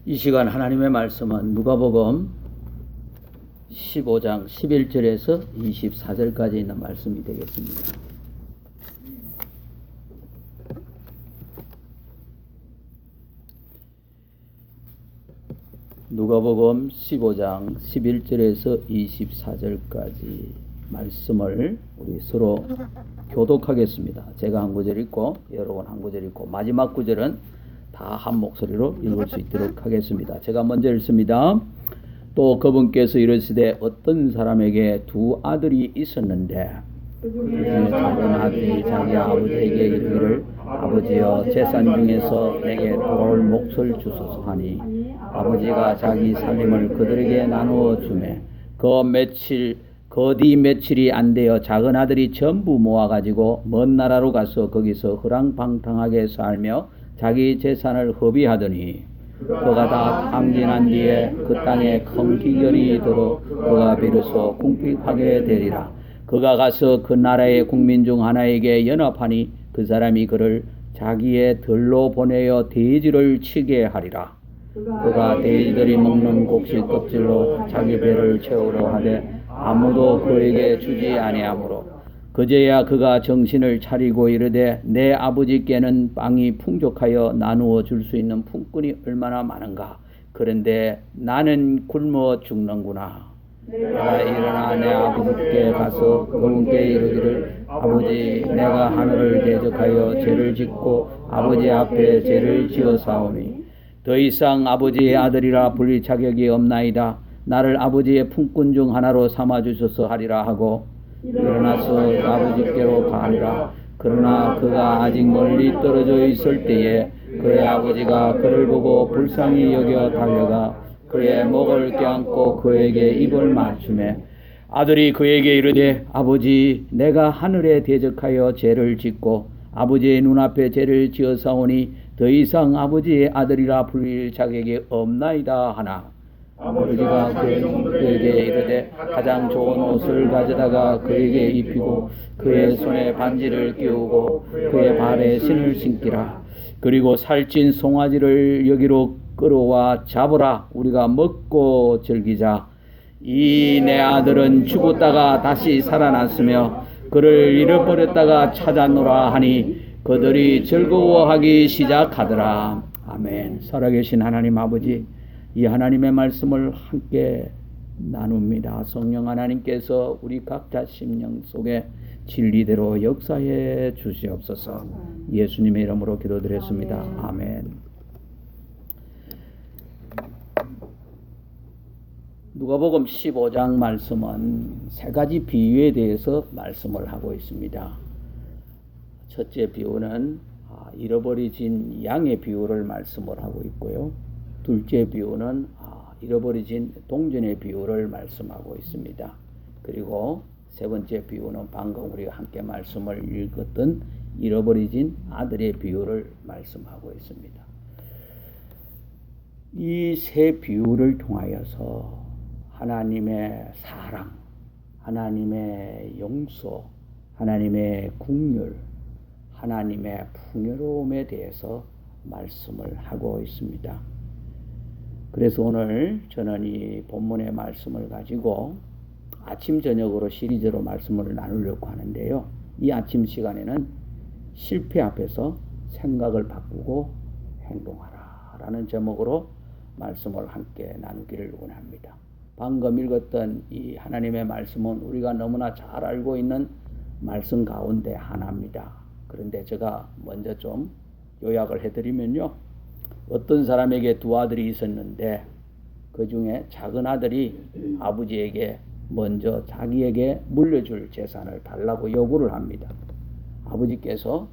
이 시간 하나님의 말씀은 누가복음 15장 11절에서 24절까지 있는 말씀이 되겠습니다. 누가복음 15장 11절에서 24절까지 말씀을 우리 서로 교독하겠습니다. 제가 한 구절 읽고 여러분 한 구절 읽고 마지막 구절은 다 한 목소리로 읽을 수 있도록 하겠습니다. 제가 먼저 읽습니다. 또 그분께서 이르시되 어떤 사람에게 두 아들이 있었는데 그중에 작은 아들이 자기 아버지에게 이르기를 아버지여 재산 중에서 내게 돌아올 몫을 주소서 하니 아버지가 자기 살림을 그들에게 나누어 주매 그 뒤 며칠이 안 되어 작은 아들이 전부 모아가지고 먼 나라로 가서 거기서 허랑방탕하게 살며 자기 재산을 허비하더니 그가 다 탕진한 뒤에 그 땅에 큰 기결이 들어 그가 비로소 궁핍하게 되리라. 그가 가서 그 나라의 국민 중 하나에게 연합하니 그 사람이 그를 자기의 들로 보내어 돼지를 치게 하리라. 그가 돼지들이 먹는 곡식 껍질로 자기 배를 채우려 하되 아무도 그에게 주지 아니하므로 그제야 그가 정신을 차리고 이르되 내 아버지께는 빵이 풍족하여 나누어 줄 수 있는 품꾼이 얼마나 많은가. 그런데 나는 굶어 죽는구나. 내가 일어나 내 아버지께 가서 그분께 이르기를 아버지 내가 하늘을 대적하여 죄를 짓고 아버지 앞에 죄를 지어사오니 더 이상 아버지의 아들이라 불릴 자격이 없나이다. 나를 아버지의 품꾼 중 하나로 삼아주소서 하리라 하고 일어나서 아버지께로 가니라. 그러나 그가 아직 멀리 떨어져 있을 때에 그의 아버지가 그를 보고 불쌍히 여겨 달려가 그의 목을 껴안고 그에게 입을 맞추매 아들이 그에게 이르되 아버지 내가 하늘에 대적하여 죄를 짓고 아버지의 눈앞에 죄를 지어사오니 더 이상 아버지의 아들이라 불릴 자격이 없나이다 하나 아버지가 그에게 이르되 가장 좋은 옷을 가져다가 그에게 입히고 그의 손에 반지를 끼우고 그의 발에 신을 신기라. 그리고 살찐 송아지를 여기로 끌어와 잡으라. 우리가 먹고 즐기자. 이 내 아들은 죽었다가 다시 살아났으며 그를 잃어버렸다가 찾았노라 하니 그들이 즐거워하기 시작하더라. 아멘. 살아계신 하나님 아버지, 이 하나님의 말씀을 함께 나눕니다. 성령 하나님께서 우리 각자 심령 속에 진리대로 역사해 주시옵소서. 예수님의 이름으로 기도드렸습니다. 아멘. 누가복음 15장 말씀은 세 가지 비유에 대해서 말씀을 하고 있습니다. 첫째 비유는 잃어버려진 양의 비유를 말씀을 하고 있고요. 둘째 비유는 잃어버려진 동전의 비유를 말씀하고 있습니다. 그리고 세 번째 비유는 방금 우리가 함께 말씀을 읽었던 잃어버려진 아들의 비유를 말씀하고 있습니다. 이 세 비유를 통하여서 하나님의 사랑, 하나님의 용서, 하나님의 긍휼, 하나님의 풍요로움에 대해서 말씀을 하고 있습니다. 그래서 오늘 저는 이 본문의 말씀을 가지고 아침 저녁으로 시리즈로 말씀을 나누려고 하는데요. 이 아침 시간에는 실패 앞에서 생각을 바꾸고 행동하라 라는 제목으로 말씀을 함께 나누기를 원합니다. 방금 읽었던 이 하나님의 말씀은 우리가 너무나 잘 알고 있는 말씀 가운데 하나입니다. 그런데 제가 먼저 좀 요약을 해드리면요. 어떤 사람에게 두 아들이 있었는데 그 중에 작은 아들이 아버지에게 먼저 자기에게 물려줄 재산을 달라고 요구를 합니다. 아버지께서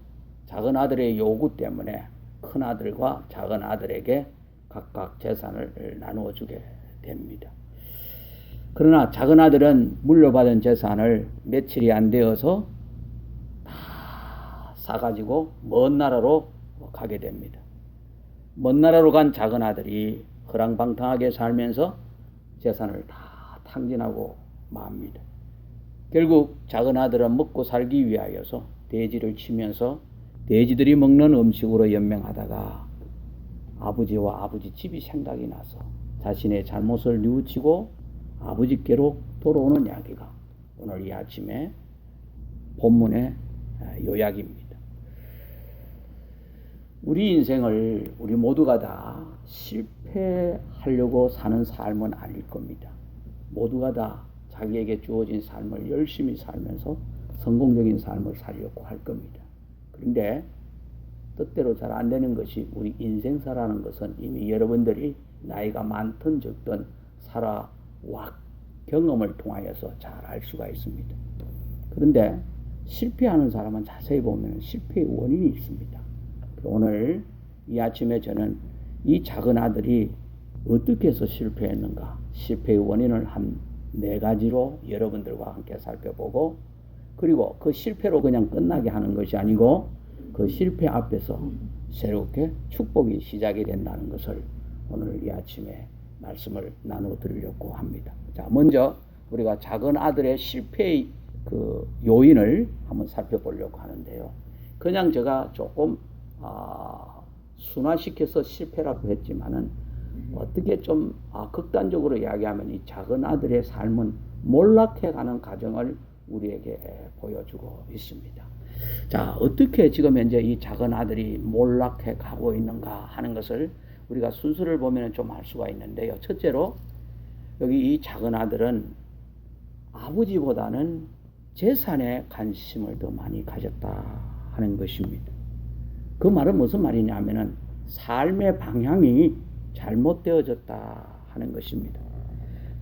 작은 아들의 요구 때문에 큰 아들과 작은 아들에게 각각 재산을 나누어 주게 됩니다. 그러나 작은 아들은 물려받은 재산을 며칠이 안 되어서 다 사가지고 먼 나라로 가게 됩니다. 먼 나라로 간 작은 아들이 허랑방탕하게 살면서 재산을 다 탕진하고 맙니다. 결국 작은 아들은 먹고 살기 위하여서 돼지를 치면서 돼지들이 먹는 음식으로 연명하다가 아버지와 아버지 집이 생각이 나서 자신의 잘못을 뉘우치고 아버지께로 돌아오는 이야기가 오늘 이 아침에 본문의 요약입니다. 우리 인생을 우리 모두가 다 실패하려고 사는 삶은 아닐 겁니다. 모두가 다 자기에게 주어진 삶을 열심히 살면서 성공적인 삶을 살려고 할 겁니다. 그런데 뜻대로 잘 안 되는 것이 우리 인생사라는 것은 이미 여러분들이 나이가 많든 적든 살아왔 경험을 통하여서 잘 알 수가 있습니다. 그런데 실패하는 사람은 자세히 보면 실패의 원인이 있습니다. 오늘 이 아침에 저는 이 작은 아들이 어떻게 해서 실패했는가, 실패의 원인을 한 4가지로 여러분들과 함께 살펴보고, 그리고 그 실패로 그냥 끝나게 하는 것이 아니고 그 실패 앞에서 새롭게 축복이 시작이 된다는 것을 오늘 이 아침에 말씀을 나누어 드리려고 합니다. 자, 먼저 우리가 작은 아들의 실패의 그 요인을 한번 살펴보려고 하는데요. 그냥 제가 조금 순화시켜서 실패라고 했지만은 어떻게 좀 극단적으로 이야기하면 이 작은 아들의 삶은 몰락해가는 과정을 우리에게 보여주고 있습니다. 자, 어떻게 지금 현재 이 작은 아들이 몰락해 가고 있는가 하는 것을 우리가 순서를 보면 좀 알 수가 있는데요. 첫째로 여기 이 작은 아들은 아버지보다는 재산에 관심을 더 많이 가졌다 하는 것입니다. 그 말은 무슨 말이냐면은 삶의 방향이 잘못되어졌다 하는 것입니다.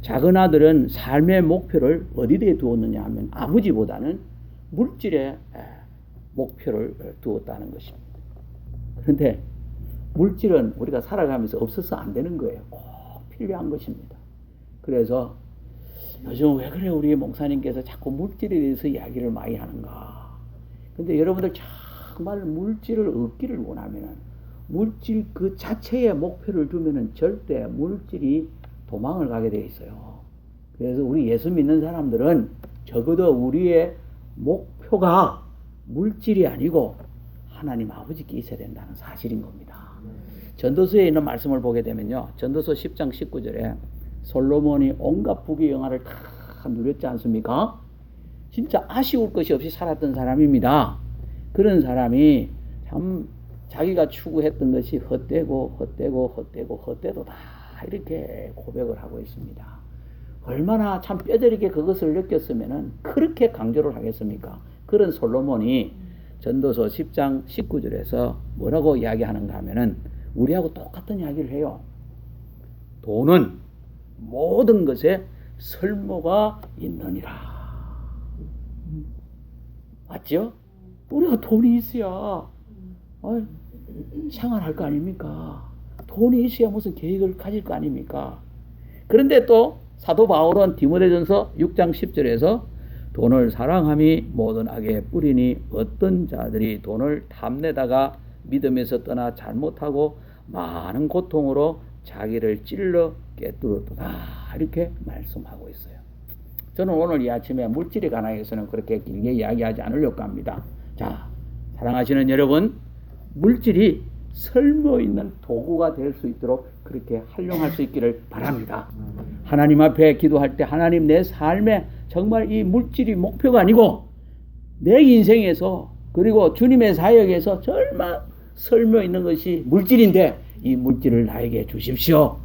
작은 아들은 삶의 목표를 어디에 두었느냐 하면 아버지보다는 물질에 목표를 두었다는 것입니다. 그런데 물질은 우리가 살아가면서 없어서 안 되는 거예요. 꼭 필요한 것입니다. 그래서 요즘 왜 그래 우리 목사님께서 자꾸 물질에 대해서 이야기를 많이 하는가. 근데 여러분들 정말 물질을 얻기를 원하면 물질 그 자체의 목표를 두면은 절대 물질이 도망을 가게 돼 있어요. 그래서 우리 예수 믿는 사람들은 적어도 우리의 목표가 물질이 아니고 하나님 아버지께 있어야 된다는 사실인 겁니다. 전도서에 있는 말씀을 보게 되면요, 전도서 10장 19절에 솔로몬이 온갖 부귀영화를 다 누렸지 않습니까? 진짜 아쉬울 것이 없이 살았던 사람입니다. 그런 사람이 참 자기가 추구했던 것이 헛되도 다 이렇게 고백을 하고 있습니다. 얼마나 참 뼈저리게 그것을 느꼈으면은 그렇게 강조를 하겠습니까? 그런 솔로몬이 전도서 10장 19절에서 뭐라고 이야기하는가 하면은 우리하고 똑같은 이야기를 해요. 돈은 모든 것에 설모가 있느니라. 맞죠? 우리가 돈이 있어야 생활할 거 아닙니까? 돈이 있어야 무슨 계획을 가질 거 아닙니까? 그런데 또 사도 바울은 디모데전서 6장 10절에서 돈을 사랑함이 모든 악의 뿌리니 어떤 자들이 돈을 탐내다가 믿음에서 떠나 잘못하고 많은 고통으로 자기를 찔러 깨뜨렸도다 이렇게 말씀하고 있어요. 저는 오늘 이 아침에 물질에 관하여서는 그렇게 길게 이야기하지 않으려고 합니다. 자, 사랑하시는 여러분, 물질이 설모 있는 도구가 될 수 있도록 그렇게 활용할 수 있기를 바랍니다. 하나님 앞에 기도할 때 하나님 내 삶에 정말 이 물질이 목표가 아니고 내 인생에서 그리고 주님의 사역에서 정말 설모 있는 것이 물질인데 이 물질을 나에게 주십시오.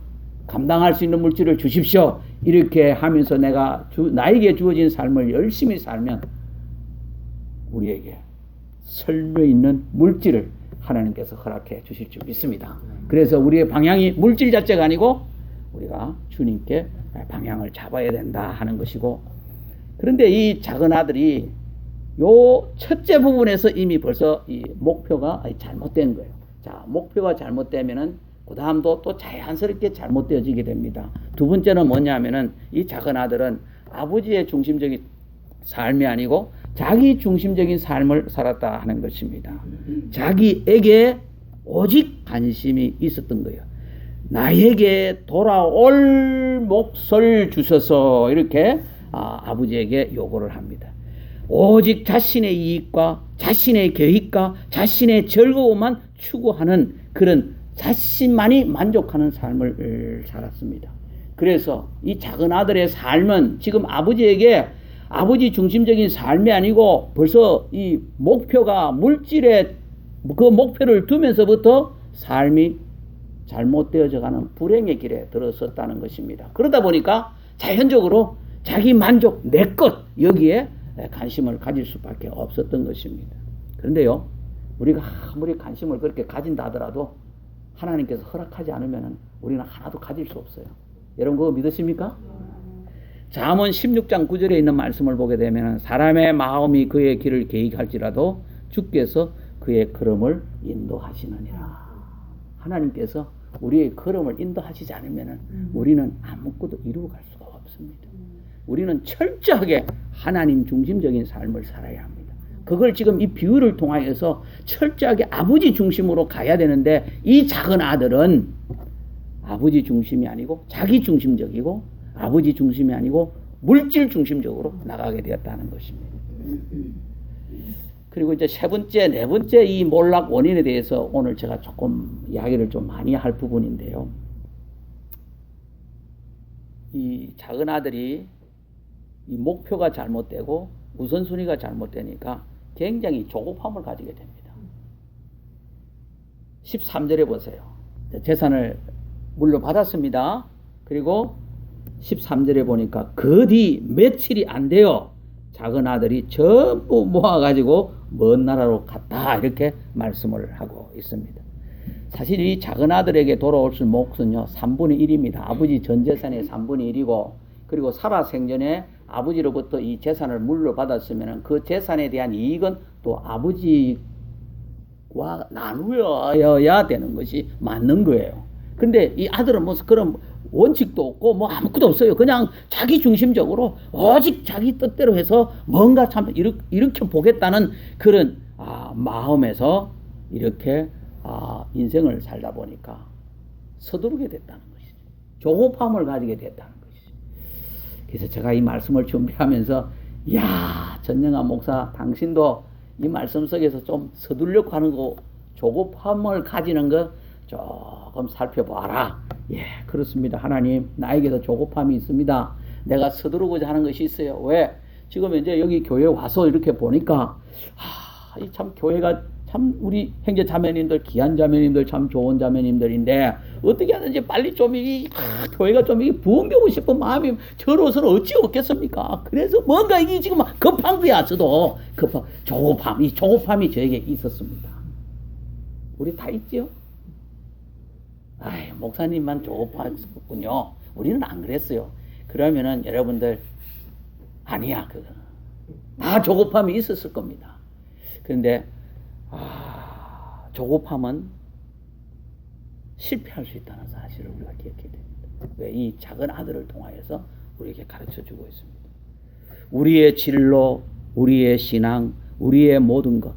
감당할 수 있는 물질을 주십시오. 이렇게 하면서 내가 나에게 주어진 삶을 열심히 살면 우리에게 설모 있는 물질을 하나님께서 허락해 주실 줄 믿습니다. 그래서 우리의 방향이 물질 자체가 아니고 우리가 주님께 방향을 잡아야 된다 하는 것이고, 그런데 이 작은 아들이 요 첫째 부분에서 이미 벌써 이 목표가 잘못된 거예요. 자, 목표가 잘못되면은 그 다음도 또 자연스럽게 잘못되어지게 됩니다. 두 번째는 뭐냐면은 이 작은 아들은 아버지의 중심적인 삶이 아니고 자기 중심적인 삶을 살았다 하는 것입니다. 자기에게 오직 관심이 있었던 거예요. 나에게 돌아올 몫을 주셔서 이렇게 아버지에게 요구를 합니다. 오직 자신의 이익과 자신의 계획과 자신의 즐거움만 추구하는 그런 자신만이 만족하는 삶을 살았습니다. 그래서 이 작은 아들의 삶은 지금 아버지에게 아버지 중심적인 삶이 아니고 벌써 이 목표가 물질의 그 목표를 두면서부터 삶이 잘못되어져 가는 불행의 길에 들어섰다는 것입니다. 그러다 보니까 자연적으로 자기 만족, 내 것 여기에 관심을 가질 수밖에 없었던 것입니다. 그런데요, 우리가 아무리 관심을 그렇게 가진다 하더라도 하나님께서 허락하지 않으면 우리는 하나도 가질 수 없어요. 여러분 그거 믿으십니까? 잠언 16장 9절에 있는 말씀을 보게 되면 사람의 마음이 그의 길을 계획할지라도 주께서 그의 걸음을 인도하시느니라. 하나님께서 우리의 걸음을 인도하시지 않으면 우리는 아무것도 이루어갈 수가 없습니다. 우리는 철저하게 하나님 중심적인 삶을 살아야 합니다. 그걸 지금 이 비유를 통하여서 철저하게 아버지 중심으로 가야 되는데 이 작은 아들은 아버지 중심이 아니고 자기 중심적이고 아버지 중심이 아니고 물질 중심적으로 나가게 되었다는 것입니다. 그리고 이제 세 번째, 네 번째 이 몰락 원인에 대해서 오늘 제가 조금 이야기를 좀 많이 할 부분인데요. 이 작은 아들이 이 목표가 잘못되고 우선순위가 잘못되니까 굉장히 조급함을 가지게 됩니다. 13절에 보세요. 재산을 물려받았습니다. 그리고 13절에 보니까 그 뒤 며칠이 안 돼요. 작은 아들이 전부 모아가지고 먼 나라로 갔다 이렇게 말씀을 하고 있습니다. 사실 이 작은 아들에게 돌아올 수 몫은요 3분의 1입니다. 아버지 전 재산의 3분의 1이고 그리고 살아 생전에 아버지로부터 이 재산을 물려받았으면 그 재산에 대한 이익은 또 아버지와 나누어야 되는 것이 맞는 거예요. 근데 이 아들은 뭐 그런 원칙도 없고 뭐 아무것도 없어요. 그냥 자기 중심적으로 오직 자기 뜻대로 해서 뭔가 참 이렇게 보겠다는 그런 마음에서 이렇게 인생을 살다 보니까 서두르게 됐다는 것이죠. 조급함을 가지게 됐다는 것이죠. 그래서 제가 이 말씀을 준비하면서 야 전영아 목사 당신도 이 말씀 속에서 좀 서두르려고 하는 거 조급함을 가지는 거 조금 살펴봐라. 예, 그렇습니다. 하나님, 나에게도 조급함이 있습니다. 내가 서두르고자 하는 것이 있어요. 왜? 지금 이제 여기 교회 와서 이렇게 보니까, 이 참 교회가 참 우리 형제 자매님들, 귀한 자매님들, 참 좋은 자매님들인데, 어떻게 하든지 빨리 좀 교회가 좀 부흥되고 싶은 마음이 저로서는 어찌 없겠습니까? 그래서 뭔가 이게 지금 급한 거야, 저도. 이 조급함이 저에게 있었습니다. 우리 다 있죠? 목사님만 조급하셨군요. 우리는 안 그랬어요. 그러면은 여러분들 아니야 그거는 다 조급함이 있었을 겁니다. 그런데 조급함은 실패할 수 있다는 사실을 우리가 기억해야 됩니다. 왜? 이 작은 아들을 통하여서 우리에게 가르쳐주고 있습니다. 우리의 진로, 우리의 신앙, 우리의 모든 것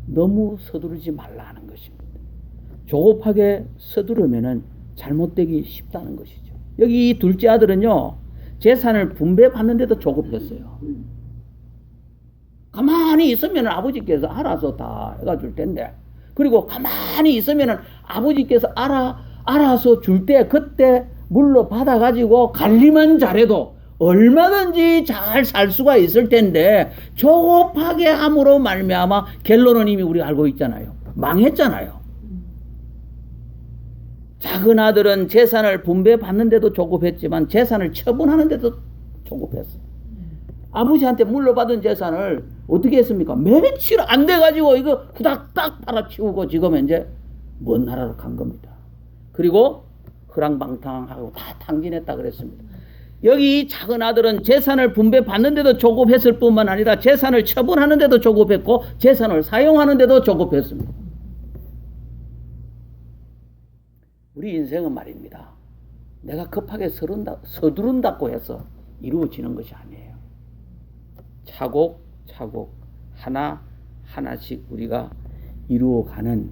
너무 서두르지 말라는 것입니다. 조급하게 서두르면은 잘못되기 쉽다는 것이죠. 여기 이 둘째 아들은요, 재산을 분배받는데도 조급했어요. 가만히 있으면 아버지께서 알아서 다 해가줄 텐데, 그리고 가만히 있으면 아버지께서 알아서 줄 때 그때 물러받아가지고 관리만 잘해도 얼마든지 잘 살 수가 있을 텐데 조급하게 함으로 말미암아 결론은 이미 우리가 알고 있잖아요. 망했잖아요. 작은 아들은 재산을 분배받는데도 조급했지만 재산을 처분하는데도 조급했어요. 아버지한테 물려받은 재산을 어떻게 했습니까? 며칠 안 돼가지고 이거 후닥닥 팔아치우고 지금 이제 먼 나라로 간 겁니다. 그리고 허랑방탕하고 다 탕진했다 그랬습니다. 여기 이 작은 아들은 재산을 분배받는데도 조급했을 뿐만 아니라 재산을 처분하는데도 조급했고 재산을 사용하는데도 조급했습니다. 우리 인생은 말입니다. 내가 급하게 서두른다고 해서 이루어지는 것이 아니에요. 차곡차곡 하나하나씩 우리가 이루어가는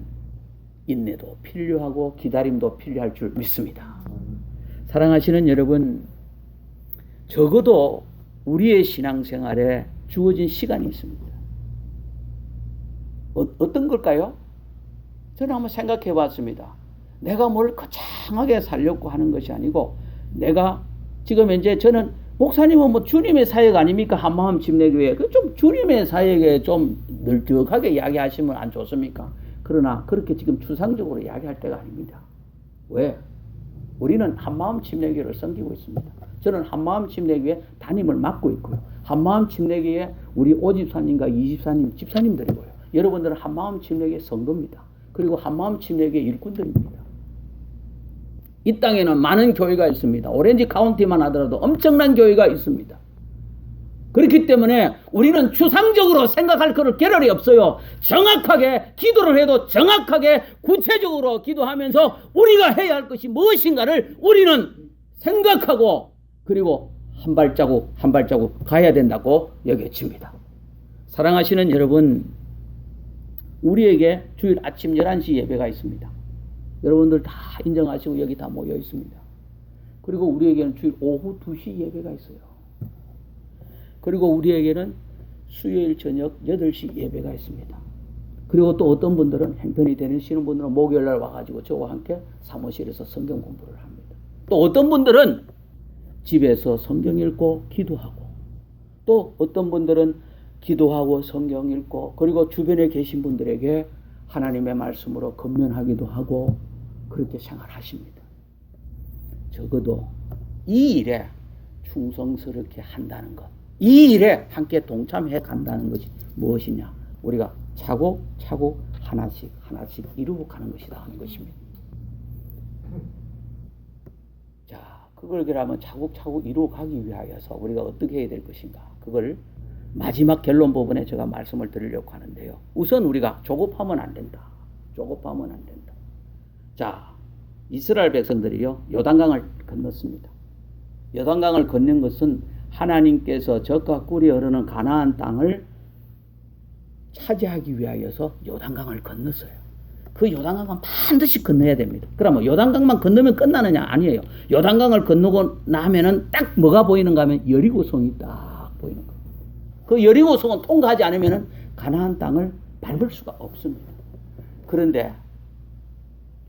인내도 필요하고 기다림도 필요할 줄 믿습니다. 사랑하시는 여러분, 적어도 우리의 신앙생활에 주어진 시간이 있습니다. 어떤 걸까요? 저는 한번 생각해 봤습니다. 내가 뭘 거창하게 살려고 하는 것이 아니고 내가 지금 이제 저는 목사님은 뭐 주님의 사역 아닙니까? 한마음 침례교회. 그 좀 주님의 사역에 좀 널쩍하게 이야기하시면 안 좋습니까? 그러나 그렇게 지금 추상적으로 이야기할 때가 아닙니다. 왜? 우리는 한마음 침례교회를 섬기고 있습니다. 저는 한마음 침례교회 담임을 맡고 있고요. 한마음 침례교회 우리 오집사님과 이집사님, 집사님들이고요. 여러분들은 한마음 침례교회 성도입니다. 그리고 한마음 침례교회 일꾼들입니다. 이 땅에는 많은 교회가 있습니다. 오렌지 카운티만 하더라도 엄청난 교회가 있습니다. 그렇기 때문에 우리는 추상적으로 생각할 그럴 겨를이 없어요. 정확하게 기도를 해도 정확하게 구체적으로 기도하면서 우리가 해야 할 것이 무엇인가를 우리는 생각하고 그리고 한 발자국 한 발자국 가야 된다고 여겨집니다. 사랑하시는 여러분, 우리에게 주일 아침 11시 예배가 있습니다. 여러분들 다 인정하시고 여기 다 모여 있습니다. 그리고 우리에게는 주일 오후 2시 예배가 있어요. 그리고 우리에게는 수요일 저녁 8시 예배가 있습니다. 그리고 또 어떤 분들은 형편이 되시는 분들은 목요일날 와가지고 저와 함께 사무실에서 성경 공부를 합니다. 또 어떤 분들은 집에서 성경 읽고 기도하고 또 어떤 분들은 기도하고 성경 읽고 그리고 주변에 계신 분들에게 하나님의 말씀으로 건면하기도 하고 그렇게 생활하십니다. 적어도 이 일에 충성스럽게 한다는 것, 이 일에 함께 동참해 간다는 것이 무엇이냐? 우리가 차곡차곡 하나씩 이루고 가는 것이다 하는 것입니다. 자, 그걸 그러면 차곡차곡 이루고 가기 위하여서 우리가 어떻게 해야 될 것인가? 그걸 마지막 결론 부분에 제가 말씀을 드리려고 하는데요. 우선 우리가 조급하면 안 된다. 조급하면 안 된다. 자, 이스라엘 백성들이요, 요단강을 건넜습니다. 요단강을 건넌 것은 하나님께서 적과 꿀이 흐르는 가나안 땅을 차지하기 위하여서 요단강을 건넜어요. 그 요단강은 반드시 건너야 됩니다. 그러면 요단강만 건너면 끝나느냐? 아니에요. 요단강을 건너고 나면은 딱 뭐가 보이는가 하면 여리고성이 딱 보이는 거예요. 그 여리고성은 통과하지 않으면은 가나안 땅을 밟을 수가 없습니다. 그런데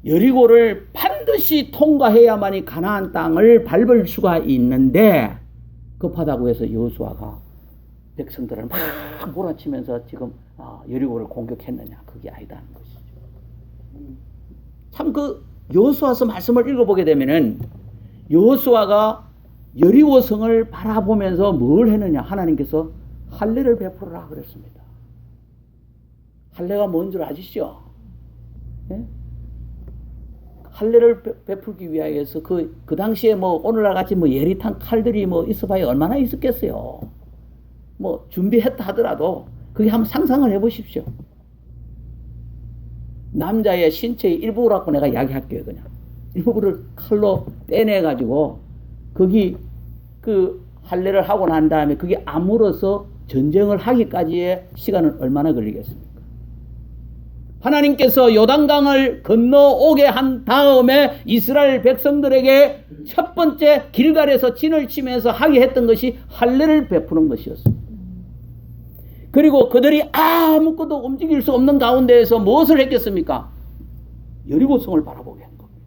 여리고를 반드시 통과해야만이 가나안 땅을 밟을 수가 있는데 급하다고 해서 여호수아가 백성들을 막 몰아치면서 지금 여리고를 공격했느냐? 그게 아니다는 것이죠. 참 그 여호수아서 말씀을 읽어보게 되면은 여호수아가 여리고성을 바라보면서 뭘 했느냐? 하나님께서 할례를 베풀어라 그랬습니다. 할례가 뭔 줄 아시죠? 예? 할례를 베풀기 위하여서 그 당시에 뭐 오늘날 같이 뭐 예리탄 칼들이 뭐 있어봐야 얼마나 있었겠어요. 뭐 준비했다 하더라도 그게 한번 상상을 해보십시오. 남자의 신체의 일부를 갖고 내가 이야기할게요. 그냥 일부를 칼로 떼내가지고 거기 그 할례를 하고 난 다음에 그게 아물어서 전쟁을 하기까지의 시간은 얼마나 걸리겠습니까? 하나님께서 요단강을 건너오게 한 다음에 이스라엘 백성들에게 첫 번째 길갈에서 진을 치면서 하게 했던 것이 할례를 베푸는 것이었습니다. 그리고 그들이 아무것도 움직일 수 없는 가운데에서 무엇을 했겠습니까? 여리고성을 바라보게 한 겁니다.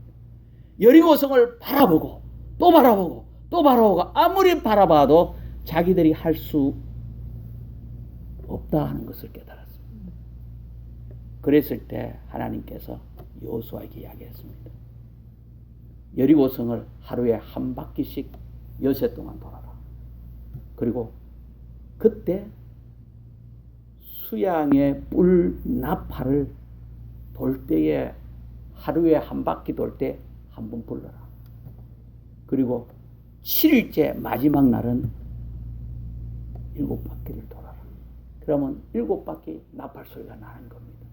여리고성을 바라보고 또 바라보고 또 바라보고 아무리 바라봐도 자기들이 할 수 없다 하는 것을 깨달았습니다. 그랬을 때 하나님께서 여호수아에게 이야기했습니다. 여리고성을 하루에 한 바퀴씩 여세 동안 돌아라. 그리고 그때 수양의 뿔 나팔을 돌 때에 하루에 한 바퀴 돌 때 한 번 불러라. 그리고 7일째 마지막 날은 7바퀴를 돌아라. 그러면 7바퀴 나팔 소리가 나는 겁니다.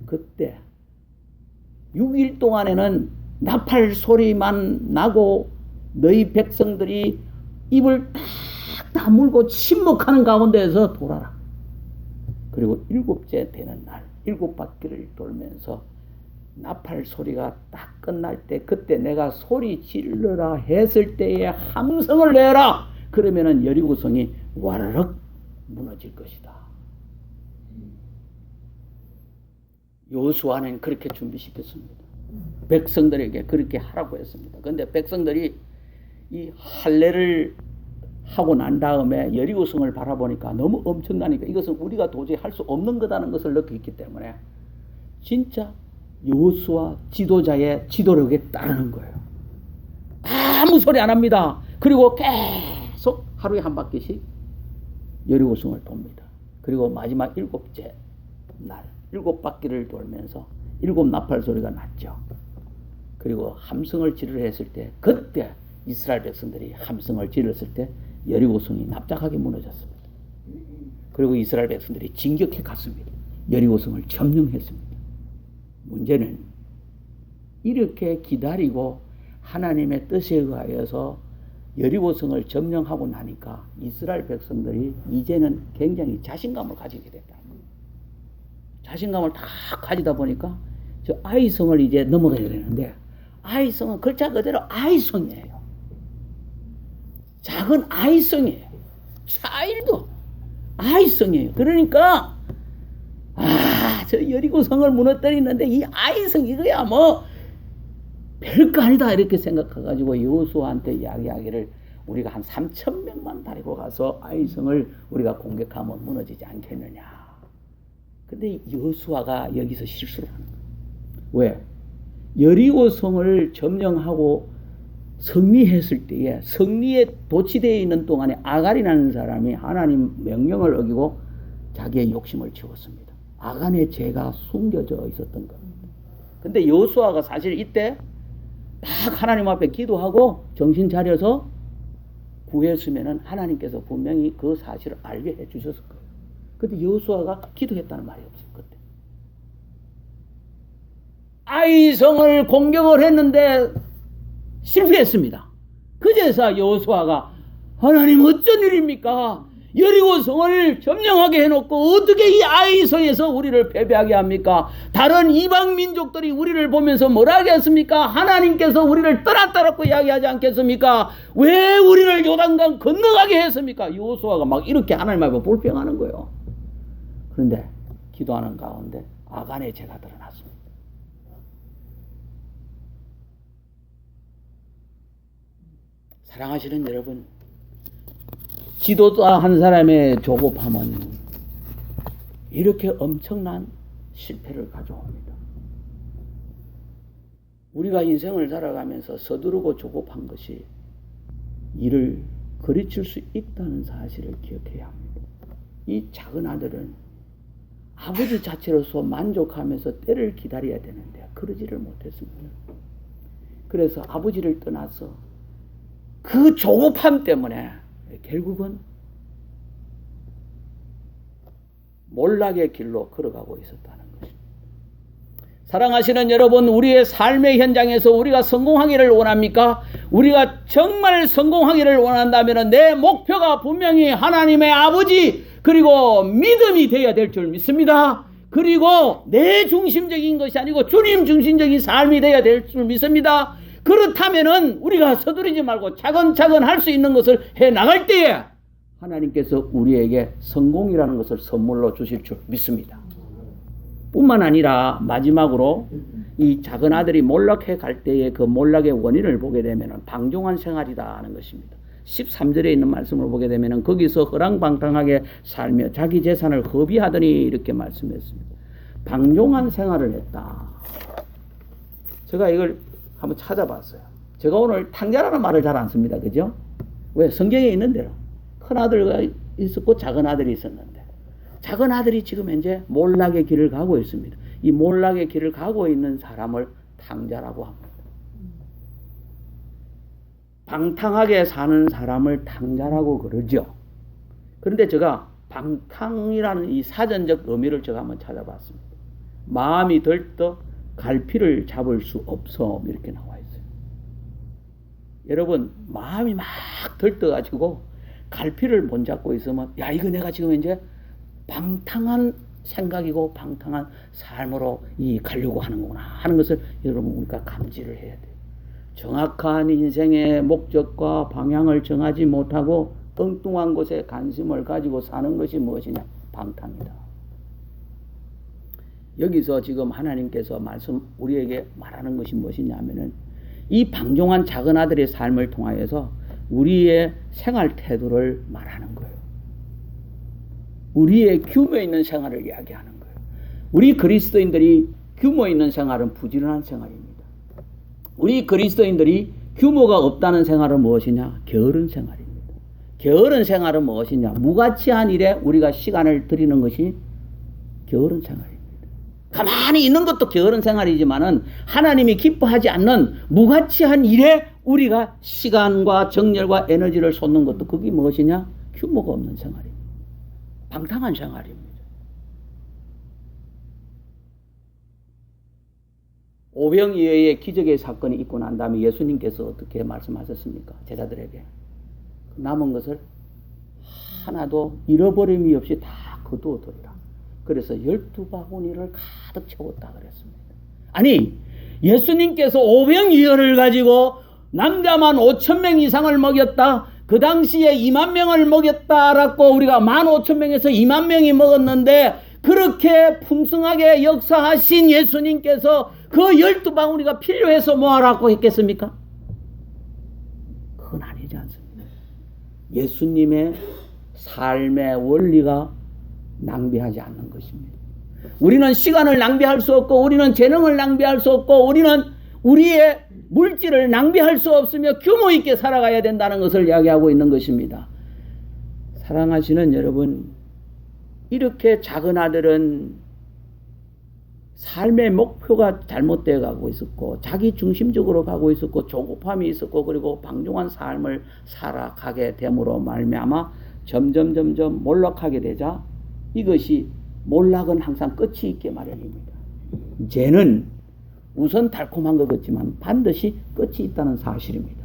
그때 6일 동안에는 나팔 소리만 나고 너희 백성들이 입을 딱 다물고 침묵하는 가운데에서 돌아라. 그리고 7째 되는 날 7바퀴를 돌면서 나팔 소리가 딱 끝날 때 그때 내가 소리 질러라 했을 때에 함성을 내라. 그러면은 여리고성이 와르륵 무너질 것이다. 여호수아는 그렇게 준비시켰습니다. 백성들에게 그렇게 하라고 했습니다. 그런데 백성들이 이 할례를 하고 난 다음에 여리고성을 바라보니까 너무 엄청나니까 이것은 우리가 도저히 할 수 없는 거다는 것을 느꼈기 때문에 진짜 여호수아 지도자의 지도력에 따르는 거예요. 아무 소리 안 합니다. 그리고 계속 하루에 한 바퀴씩 여리고성을 돕니다. 그리고 마지막 7째 날 7바퀴를 돌면서 7나팔 소리가 났죠. 그리고 함성을 지르려 했을 때 그때 이스라엘 백성들이 함성을 지렀을 때 여리고성이 납작하게 무너졌습니다. 그리고 이스라엘 백성들이 진격해 갔습니다. 여리고성을 점령했습니다. 문제는 이렇게 기다리고 하나님의 뜻에 의하여서 여리고성을 점령하고 나니까 이스라엘 백성들이 이제는 굉장히 자신감을 가지게 됐다. 자신감을 다 가지다 보니까 저 아이성을 이제 넘어가야 되는데 아이성은 글자 그대로 아이성이에요. 작은 아이성이에요. 차일도 아이성이에요. 그러니까 저 여리고성을 무너뜨리는데 이 아이성 이거야 뭐 별거 아니다 이렇게 생각해가지고 여호수아한테 이야기하기를 우리가 한 3,000명만 데리고 가서 아이성을 우리가 공격하면 무너지지 않겠느냐. 근데 여호수아가 여기서 실수를 하는 거예요. 왜? 여리고성을 점령하고 승리했을 때에 승리에 도취되어 있는 동안에 아갈이라는 사람이 하나님 명령을 어기고 자기의 욕심을 채웠습니다. 아간의 죄가 숨겨져 있었던 겁니다. 근데 여호수아가 사실 이때 딱 하나님 앞에 기도하고 정신 차려서 구했으면은 하나님께서 분명히 그 사실을 알게 해주셨을 거예요. 근데 여호수아가 기도했다는 말이 없어요. 그때 아이성을 공격을 했는데 실패했습니다. 그제서 여호수아가 하나님 어쩐 일입니까? 여리고성을 점령하게 해놓고 어떻게 이 아이성에서 우리를 패배하게 합니까? 다른 이방 민족들이 우리를 보면서 뭐라 하겠습니까? 하나님께서 우리를 떠났다라고 이야기하지 않겠습니까? 왜 우리를 요단강 건너가게 했습니까? 여호수아가 막 이렇게 하나님 앞에 불평하는 거예요. 그런데 기도하는 가운데 아간의 죄가 드러났습니다. 사랑하시는 여러분, 지도자 한 사람의 조급함은 이렇게 엄청난 실패를 가져옵니다. 우리가 인생을 살아가면서 서두르고 조급한 것이 이를 그르칠 수 있다는 사실을 기억해야 합니다. 이 작은 아들은 아버지 자체로서 만족하면서 때를 기다려야 되는데 그러지를 못했습니다. 그래서 아버지를 떠나서 그 조급함 때문에 결국은 몰락의 길로 걸어가고 있었다는 것입니다. 사랑하시는 여러분, 우리의 삶의 현장에서 우리가 성공하기를 원합니까? 우리가 정말 성공하기를 원한다면 내 목표가 분명히 하나님의 아버지 그리고 믿음이 되어야 될 줄 믿습니다. 그리고 내 중심적인 것이 아니고 주님 중심적인 삶이 되어야 될 줄 믿습니다. 그렇다면은 우리가 서두르지 말고 차근차근 할 수 있는 것을 해 나갈 때에 하나님께서 우리에게 성공이라는 것을 선물로 주실 줄 믿습니다. 뿐만 아니라 마지막으로 이 작은 아들이 몰락해 갈 때에 그 몰락의 원인을 보게 되면 방종한 생활이다 하는 것입니다. 13절에 있는 말씀을 보게 되면 거기서 허랑방탕하게 살며 자기 재산을 허비하더니 이렇게 말씀했습니다. 방종한 생활을 했다. 제가 이걸 한번 찾아봤어요. 제가 오늘 탕자라는 말을 잘 안 씁니다. 그죠? 왜? 성경에 있는 대로 큰 아들가 있었고 작은 아들이 있었는데 작은 아들이 지금 현재 몰락의 길을 가고 있습니다. 이 몰락의 길을 가고 있는 사람을 탕자라고 합니다. 방탕하게 사는 사람을 탕자라고 그러죠. 그런데 제가 방탕이라는 이 사전적 의미를 제가 한번 찾아봤습니다. 마음이 들떠 갈피를 잡을 수 없어 이렇게 나와 있어요. 여러분 마음이 막 들떠가지고 갈피를 못 잡고 있으면 야 이거 내가 지금 이제 방탕한 생각이고 방탕한 삶으로 가려고 하는구나 하는 것을 여러분 우리가 감지를 해야 돼요. 정확한 인생의 목적과 방향을 정하지 못하고 엉뚱한 곳에 관심을 가지고 사는 것이 무엇이냐? 방탕이다. 여기서 지금 하나님께서 우리에게 말하는 것이 무엇이냐면은 이 방종한 작은 아들의 삶을 통하여서 우리의 생활 태도를 말하는 거예요. 우리의 규모 있는 생활을 이야기하는 거예요. 우리 그리스도인들이 규모 있는 생활은 부지런한 생활입니다. 우리 그리스도인들이 규모가 없다는 생활은 무엇이냐? 게으른 생활입니다. 게으른 생활은 무엇이냐? 무가치한 일에 우리가 시간을 들이는 것이 게으른 생활입니다. 가만히 있는 것도 게으른 생활이지만은 하나님이 기뻐하지 않는 무가치한 일에 우리가 시간과 정열과 에너지를 쏟는 것도 그게 무엇이냐? 규모가 없는 생활입니다. 방탕한 생활입니다. 오병이어의 기적의 사건이 있고 난 다음에 예수님께서 어떻게 말씀하셨습니까? 제자들에게 남은 것을 하나도 잃어버림이 없이 다 거두어들이라. 그래서 12바구니를 가득 채웠다 그랬습니다. 아니, 예수님께서 오병이어를 가지고 남자만 5,000명 이상을 먹였다. 그 당시에 2만 명을 먹였다라고 우리가 15,000명에서 2만 명이 먹었는데 그렇게 풍성하게 역사하신 예수님께서 그 12바구니가 필요해서 뭐하라고 했겠습니까? 그건 아니지 않습니다. 예수님의 삶의 원리가 낭비하지 않는 것입니다. 우리는 시간을 낭비할 수 없고 우리는 재능을 낭비할 수 없고 우리는 우리의 물질을 낭비할 수 없으며 규모 있게 살아가야 된다는 것을 이야기하고 있는 것입니다. 사랑하시는 여러분, 이렇게 작은 아들은 삶의 목표가 잘못되어 가고 있었고 자기 중심적으로 가고 있었고 조급함이 있었고 그리고 방종한 삶을 살아가게 됨으로 말미암아 점점 몰락하게 되자 이것이 몰락은 항상 끝이 있게 마련입니다. 죄는 우선 달콤한 것 같지만 반드시 끝이 있다는 사실입니다.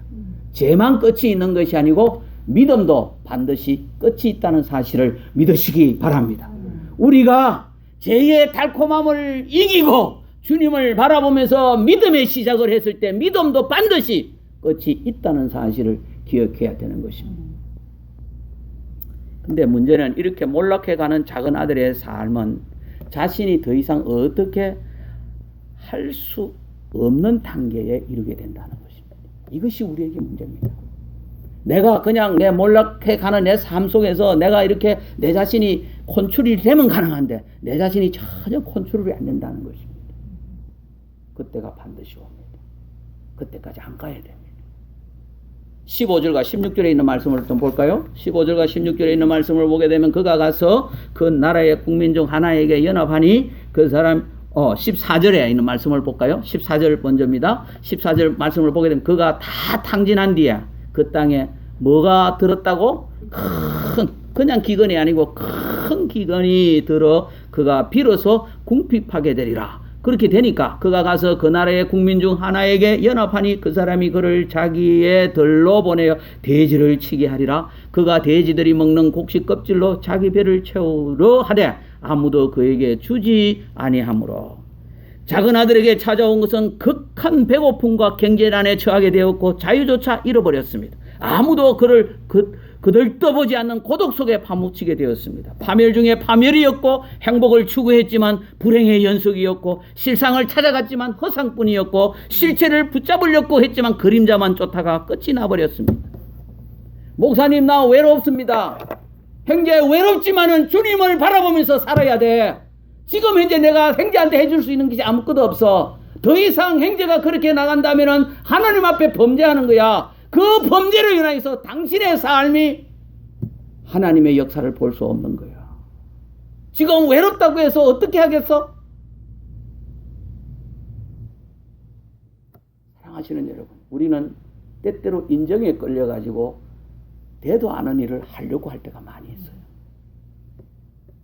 죄만 끝이 있는 것이 아니고 믿음도 반드시 끝이 있다는 사실을 믿으시기 바랍니다. 우리가 죄의 달콤함을 이기고 주님을 바라보면서 믿음의 시작을 했을 때 믿음도 반드시 끝이 있다는 사실을 기억해야 되는 것입니다. 근데 문제는 이렇게 몰락해가는 작은 아들의 삶은 자신이 더 이상 어떻게 할 수 없는 단계에 이르게 된다는 것입니다. 이것이 우리에게 문제입니다. 내가 그냥 내 몰락해가는 내 삶 속에서 내가 이렇게 내 자신이 컨트롤이 되면 가능한데 내 자신이 전혀 컨트롤이 안 된다는 것입니다. 그때가 반드시 옵니다. 그때까지 안 가야 됩니다. 15절과 16절에 있는 말씀을 좀 볼까요? 15절과 16절에 있는 말씀을 보게 되면 그가 가서 그 나라의 국민 중 하나에게 연합하니 그 사람 14절에 있는 말씀을 볼까요? 14절 먼저입니다. 14절 말씀을 보게 되면 그가 다 탕진한 뒤에 그 땅에 뭐가 들었다고? 그냥 기근이 아니고 큰 기근이 들어 그가 비로소 궁핍하게 되리라. 그렇게 되니까 그가 가서 그 나라의 국민 중 하나에게 연합하니 그 사람이 그를 자기의 들로 보내어 돼지를 치게 하리라. 그가 돼지들이 먹는 곡식 껍질로 자기 배를 채우려 하되 아무도 그에게 주지 아니하므로 작은 아들에게 찾아온 것은 극한 배고픔과 경제난에 처하게 되었고 자유조차 잃어버렸습니다. 아무도 그를 그들떠보지 않는 고독 속에 파묻히게 되었습니다. 파멸 중에 파멸이었고 행복을 추구했지만 불행의 연속이었고 실상을 찾아갔지만 허상뿐이었고 실체를 붙잡으려고 했지만 그림자만 쫓다가 끝이 나버렸습니다. 목사님, 나 외롭습니다. 형제, 외롭지만은 주님을 바라보면서 살아야 돼. 지금 현재 내가 형제한테 해줄 수 있는 것이 아무것도 없어. 더 이상 형제가 그렇게 나간다면은 하나님 앞에 범죄하는 거야. 그 범죄로 인해서 당신의 삶이 하나님의 역사를 볼 수 없는 거야. 지금 외롭다고 해서 어떻게 하겠어? 사랑하시는 여러분, 우리는 때때로 인정에 끌려가지고 되도 않은 일을 하려고 할 때가 많이 있어요.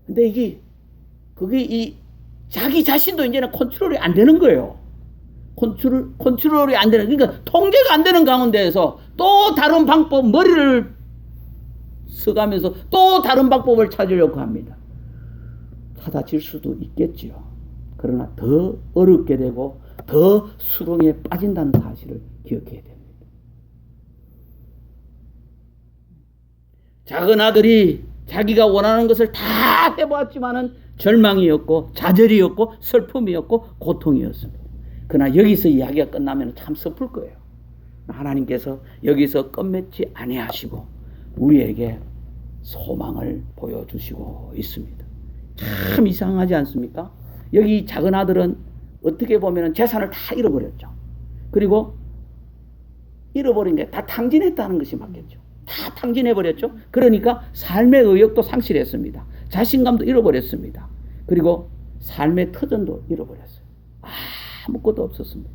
근데 그게 자기 자신도 이제는 컨트롤이 안 되는 거예요. 컨트롤이 안 되는, 그러니까 통제가 안 되는 가운데에서 또 다른 방법, 머리를 써가면서 또 다른 방법을 찾으려고 합니다. 찾아질 수도 있겠지요. 그러나 더 어렵게 되고 더 수렁에 빠진다는 사실을 기억해야 됩니다. 작은 자기가 원하는 것을 다 해보았지만은 절망이었고 좌절이었고 슬픔이었고 고통이었습니다. 그러나 여기서 이야기가 끝나면 참 슬플 거예요. 하나님께서 여기서 끝맺지 아니하시고 우리에게 소망을 보여주시고 있습니다. 참 이상하지 않습니까? 여기 작은 아들은 어떻게 보면 재산을 다 잃어버렸죠. 그리고 잃어버린 게 다 탕진했다는 것이 맞겠죠. 다 탕진해버렸죠. 그러니까 삶의 의욕도 상실했습니다. 자신감도 잃어버렸습니다. 그리고 삶의 터전도 잃어버렸어요. 아무것도 없었습니다.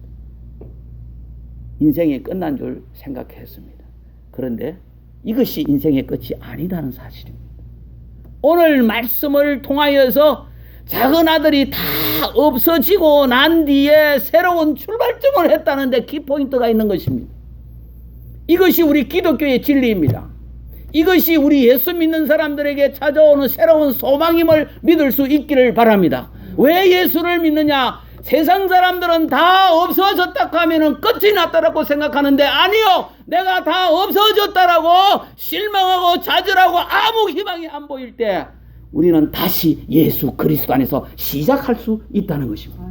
인생이 끝난 줄 생각했습니다. 그런데 이것이 인생의 끝이 아니다는 사실입니다. 오늘 말씀을 통하여서 작은 아들이 다 없어지고 난 뒤에 새로운 출발점을 했다는데 키포인트가 있는 것입니다. 이것이 우리 기독교의 진리입니다. 이것이 우리 예수 믿는 사람들에게 찾아오는 새로운 소망임을 믿을 수 있기를 바랍니다. 왜 예수를 믿느냐? 세상 사람들은 다 없어졌다 하면은 끝이 났다라고 생각하는데 아니요. 내가 다 없어졌다라고 실망하고 좌절하고 아무 희망이 안 보일 때 우리는 다시 예수 그리스도 안에서 시작할 수 있다는 것입니다.